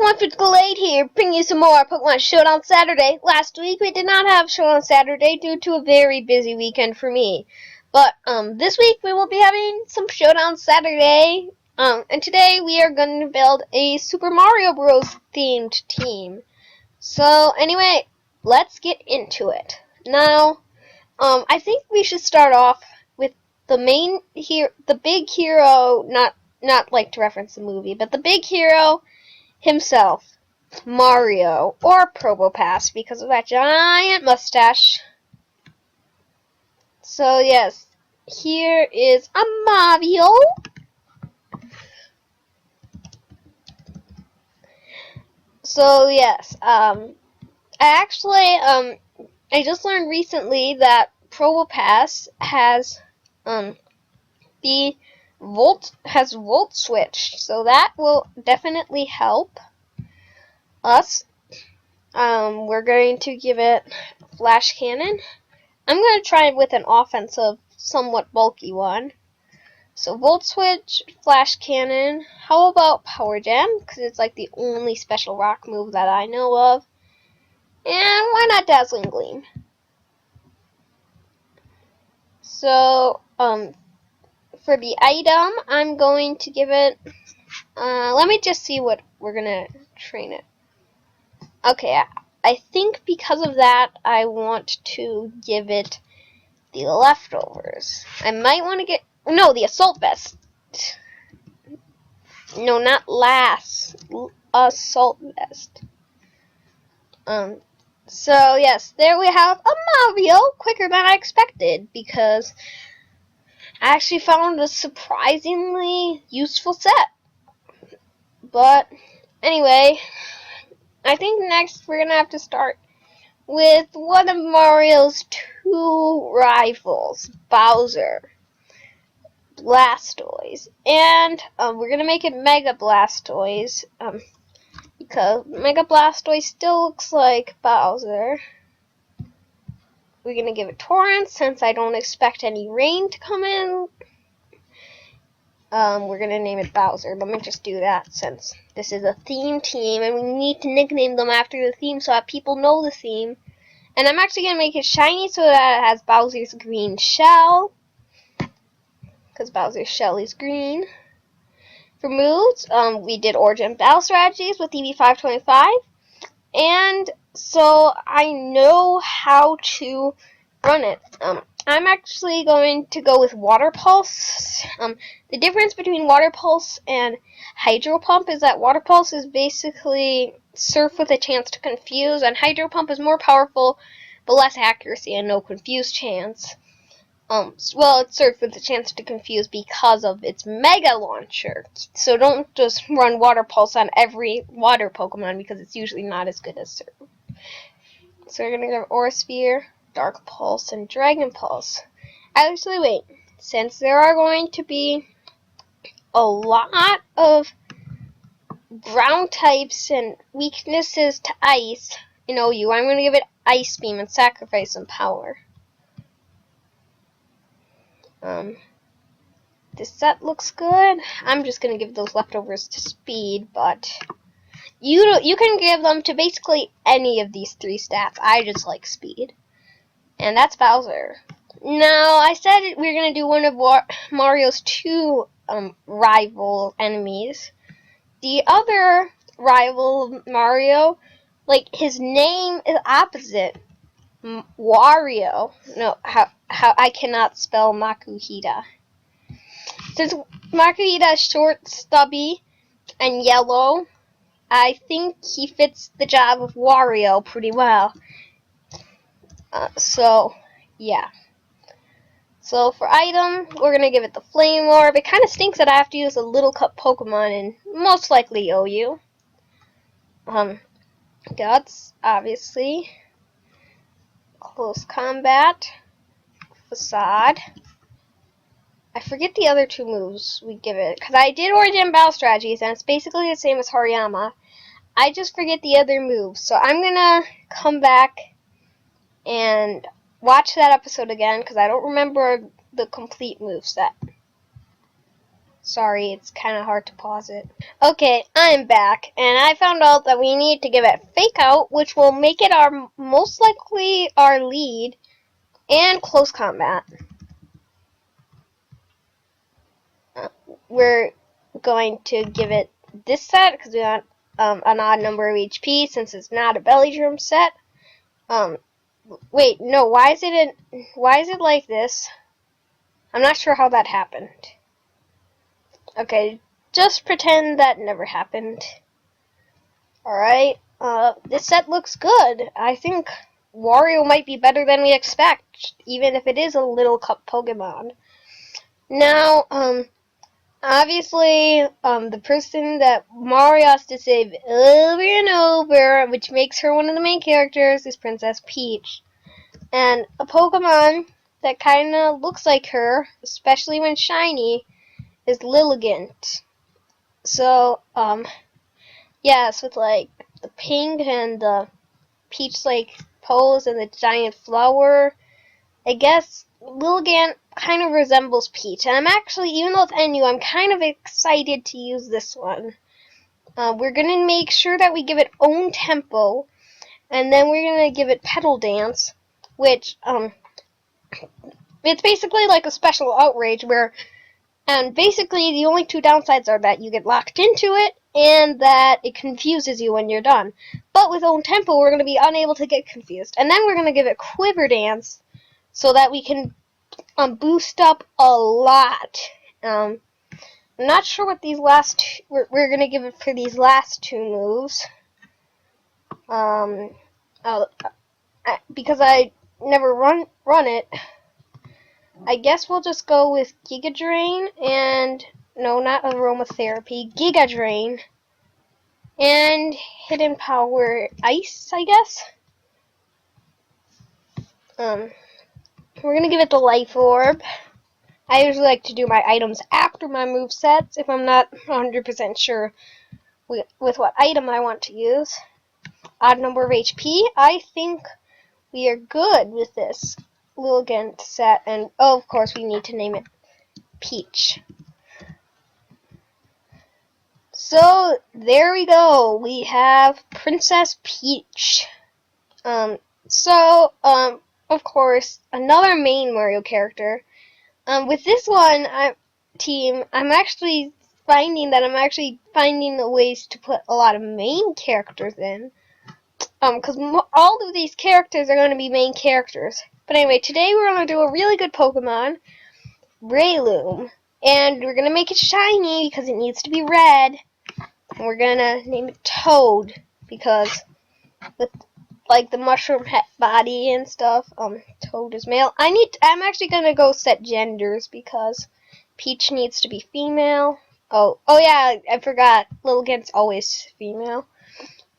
everyone, Physical 8 here, bringing you some more Pokemon Showdown Saturday. Last week we did not have Showdown Saturday due to a very busy weekend for me. But this week we will be having some Showdown Saturday. And today we are going to build a Super Mario Bros. Themed team. So anyway, let's get into it. Now, I think we should start off with the main here, the big hero, not like to reference the movie, but the big hero himself, Mario, or Probopass, because of that giant mustache. So yes, here is a Mario. So yes, I just learned recently that Probopass has Volt switched, so that will definitely help us. We're going to give it Flash Cannon. I'm going to try it with an offensive, somewhat bulky one. So Volt Switch, Flash Cannon. How about Power Gem? Because it's like the only special rock move that I know of. And why not Dazzling Gleam? So, for the item, I'm going to give it, let me just see what we're going to train it. Okay, I think because of that, I want to give it the leftovers. I might want to get, no, the Assault Vest. No, not last. Assault Vest. So yes, there we have a Mario, quicker than I expected, because I actually found a surprisingly useful set. But anyway, I think next we're gonna have to start with one of Mario's two rivals, Bowser, Blastoise, and we're gonna make it Mega Blastoise, because Mega Blastoise still looks like Bowser. We're gonna give it Torrent since I don't expect any rain to come in. We're gonna name it Bowser. Let me just do that since this is a theme team and we need to nickname them after the theme so that people know the theme. And I'm actually gonna make it shiny so that it has Bowser's green shell, because Bowser's shell is green. For moves, we did Origin Battle Strategies with EV525, and so I know how to run it. I'm actually going to go with Water Pulse. The difference between Water Pulse and Hydro Pump is that Water Pulse is basically Surf with a chance to confuse, and Hydro Pump is more powerful but less accuracy and no confuse chance. Well, it's Surf with a chance to confuse because of its Mega Launcher. So don't just run Water Pulse on every water Pokemon because it's usually not as good as Surf. So we're going to give Aura Sphere, Dark Pulse, and Dragon Pulse. Actually, wait. Since there are going to be a lot of ground types and weaknesses to Ice in OU, I'm going to give it Ice Beam and sacrifice some power. This set looks good. I'm just going to give those leftovers to Speed, but you can give them to basically any of these three stats. I just like Speed. And that's Bowser. Now, I said we are going to do one of Mario's two rival enemies. The other rival of Mario, like, his name is opposite. Wario. No, how I cannot spell Makuhita. Since Makuhita is short, stubby, and yellow, I think he fits the job of Wario pretty well. So, yeah. So for item, we're going to give it the Flame Orb. It kind of stinks that I have to use a Little Cup Pokemon and most likely OU. Guts, obviously. Close Combat. Facade. I forget the other two moves we give it, because I did Origin Battle Strategies, and it's basically the same as Hariyama. I just forget the other moves, so I'm going to come back and watch that episode again, because I don't remember the complete moveset. Sorry, it's kind of hard to pause it. Okay, I'm back, and I found out that we need to give it Fake Out, which will make it our most likely our lead, and Close Combat. We're going to give it this set because we want an odd number of HP since it's not a belly drum set. Wait, no, why is it like this? I'm not sure how that happened. Okay, just pretend that never happened. Alright, this set looks good. I think Wario might be better than we expect, even if it is a little cup Pokemon. Now, obviously, the person that Mario has to save over and over, which makes her one of the main characters, is Princess Peach. And a Pokemon that kinda looks like her, especially when shiny, is Lilligant. So, yes, with like the pink and the peach-like pose and the giant flower, I guess Lilligant kind of resembles Peach. And I'm actually, even though it's NU, I'm kind of excited to use this one. We're gonna make sure that we give it own tempo, and then we're gonna give it Pedal Dance, which, it's basically like a special outrage where, and basically the only two downsides are that you get locked into it and that it confuses you when you're done. But with own tempo, we're going to be unable to get confused. And then we're going to give it Quiver Dance so that we can boost up a lot. I'm not sure what these last two, we're going to give it for these last two moves. Because I never run it, I guess we'll just go with Giga Drain and, no, not Aromatherapy, Giga Drain, and Hidden Power Ice, I guess. We're gonna give it the Life Orb. I usually like to do my items after my movesets if I'm not 100% sure with what item I want to use. Odd number of HP. I think we are good with this Lilligant set, and oh, of course we need to name it Peach. So there we go. We have Princess Peach. Of course, another main Mario character. With this one, I'm actually finding the ways to put a lot of main characters in. Because all of these characters are going to be main characters. But anyway, today we're going to do a really good Pokemon, Breloom. And we're going to make it shiny because it needs to be red. And we're going to name it Toad because with like the mushroom head body and stuff, Toad is male. I'm actually going to go set genders because Peach needs to be female. Oh yeah, I forgot. Lilligant's always female.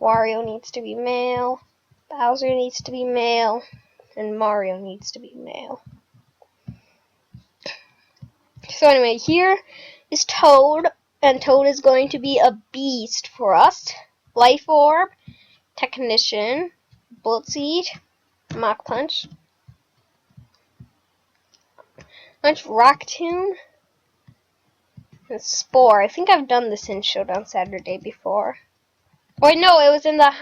Wario needs to be male. Bowser needs to be male. And Mario needs to be male. So anyway, here is Toad. And Toad is going to be a beast for us. Life Orb, Technician, Bullet Seed, Mach Punch, Rock Tomb, and Spore. I think I've done this in Showdown Saturday before. Or no, it was in the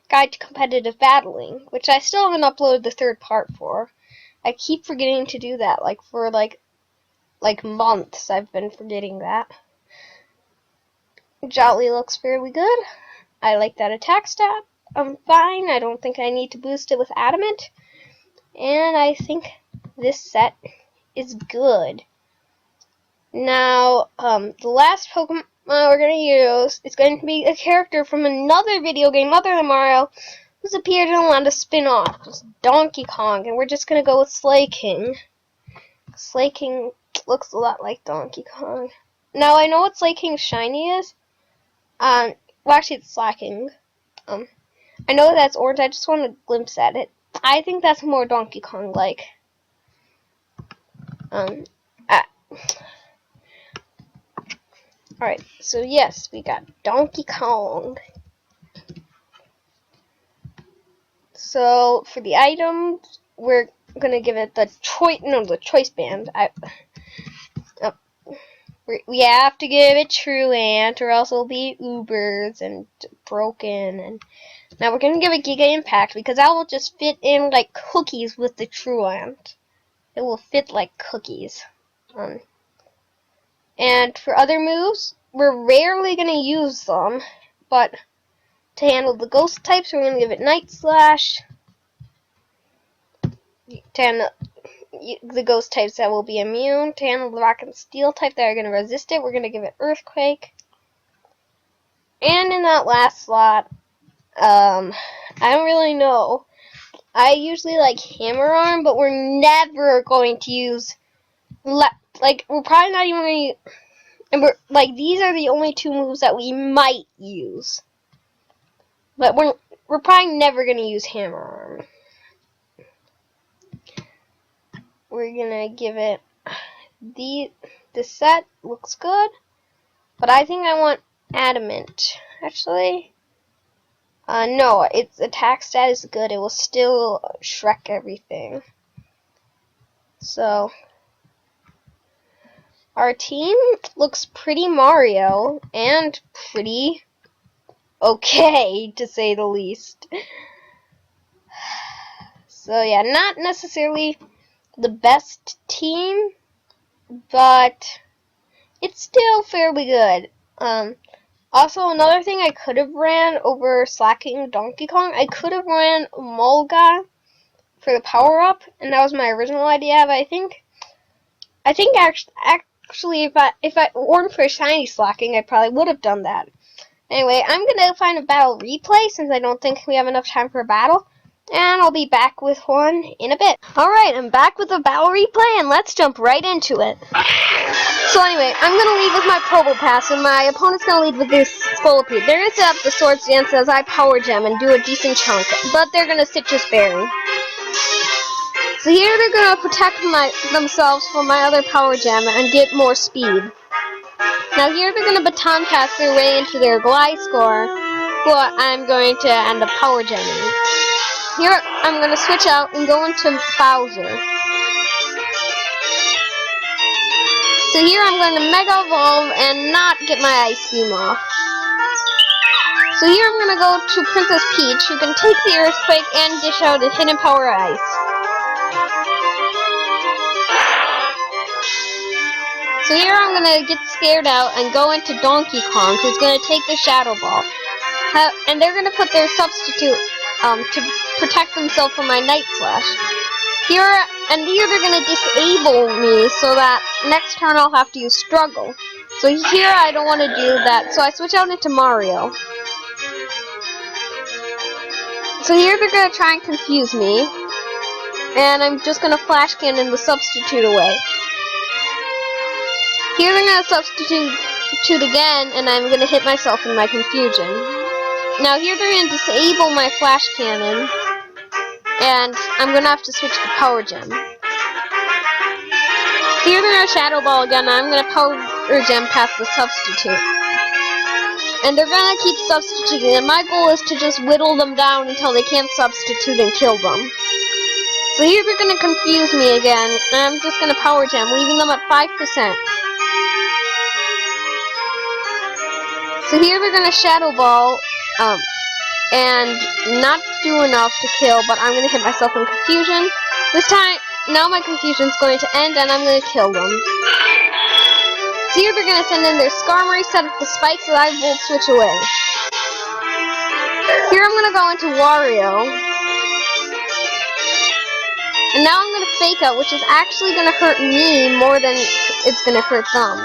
Guide to Competitive Battling, which I still haven't uploaded the third part for. I keep forgetting to do that, for months I've been forgetting that. Jolly looks fairly good. I like that attack stat. I'm fine. I don't think I need to boost it with Adamant. And I think this set is good. Now, the last Pokemon we're going to use is going to be a character from another video game other than Mario who's appeared in a lot of spin-offs. Donkey Kong. And we're just going to go with Slaking. Slaking looks a lot like Donkey Kong. Now, I know what Slaking's shiny is. Well, actually, it's Slacking. I know that's orange. I just want a glimpse at it. I think that's more Donkey Kong-like. Alright, so yes, we got Donkey Kong. So, for the items, we're gonna give it the choice band. We have to give it Truant, or else it'll be Ubers and broken. And now we're gonna give it Giga Impact because that will just fit in like cookies with the Truant. It will fit like cookies. And for other moves, we're rarely gonna use them, but to handle the ghost types, we're gonna give it Night Slash. To handle the ghost types that will be immune, to handle the rock and steel type that are going to resist it, we're going to give it Earthquake. And in that last slot, I don't really know. I usually like Hammer Arm, but we're never going to use, like, we're probably not even going to, and we're, like, these are the only two moves that we might use. But we're probably never going to use Hammer Arm. We're gonna give it this set looks good, but I think I want Adamant. Actually, no, its attack stat is good. It will still Shrek everything. So our team looks pretty Mario and pretty okay, to say the least. So yeah, not necessarily the best team, but it's still fairly good. Also, another thing I could have ran over slacking Donkey Kong, I could have ran Mulga for the power up, and that was my original idea. But I think actually if I weren't for shiny slacking, I probably would have done that. Anyway, I'm gonna find a battle replay since I don't think we have enough time for a battle. And I'll be back with one in a bit. Alright, I'm back with the battle replay, and let's jump right into it. So anyway, I'm going to lead with my Probopass, and my opponent's going to lead with this Scolipede. They're going to set up the Swords Dance as I Power Gem and do a decent chunk, but they're going to Citrus Berry. So here they're going to protect themselves from my other Power Gem and get more speed. Now here they're going to Baton Pass their way into their Gliscor, who I'm going to end up Power Gemming. Here, I'm going to switch out and go into Bowser. So here I'm going to Mega Evolve and not get my Ice Beam off. So here I'm going to go to Princess Peach, who can take the Earthquake and dish out a Hidden Power Ice. So here I'm going to get scared out and go into Donkey Kong, who's going to take the Shadow Ball. And they're going to put their substitute to protect themselves from my Night Slash. Here they're going to disable me so that next turn I'll have to use Struggle. So here I don't want to do that, so I switch out into Mario. So here they're going to try and confuse me, and I'm just going to Flash Cannon the substitute away. Here they're going to substitute again, and I'm going to hit myself in my confusion. Now here they're going to disable my Flash Cannon, and I'm going to have to switch to Power Gem. Here they're going to Shadow Ball again, and I'm going to Power Gem past the substitute. And they're going to keep substituting, and my goal is to just whittle them down until they can't substitute and kill them. So here they're going to confuse me again, and I'm just going to Power Gem, leaving them at 5%. So here they're going to Shadow Ball, and not do enough to kill, but I'm going to hit myself in confusion. This time, now my confusion's going to end, and I'm going to kill them. So here they're going to send in their Skarmory, set up the spikes, so I Volt Switch away. Here I'm going to go into Wario. And now I'm going to Fake Out, which is actually going to hurt me more than it's going to hurt them.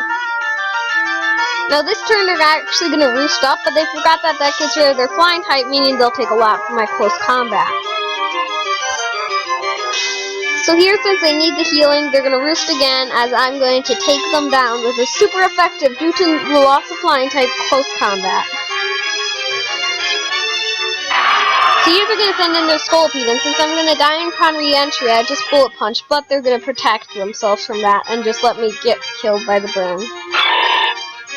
Now this turn they're actually going to Roost Up, but they forgot that gets rid of their Flying type, meaning they'll take a lot from my close combat. So here, since they need the healing, they're going to Roost again, as I'm going to take them down with a super effective, due to the loss of Flying type, close combat. So here they're going to send in their Scolipede, and since I'm going to die upon re-entry, I just Bullet Punch, but they're going to protect themselves from that and just let me get killed by the burn.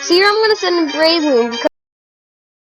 So here I'm going to send in Breloom, because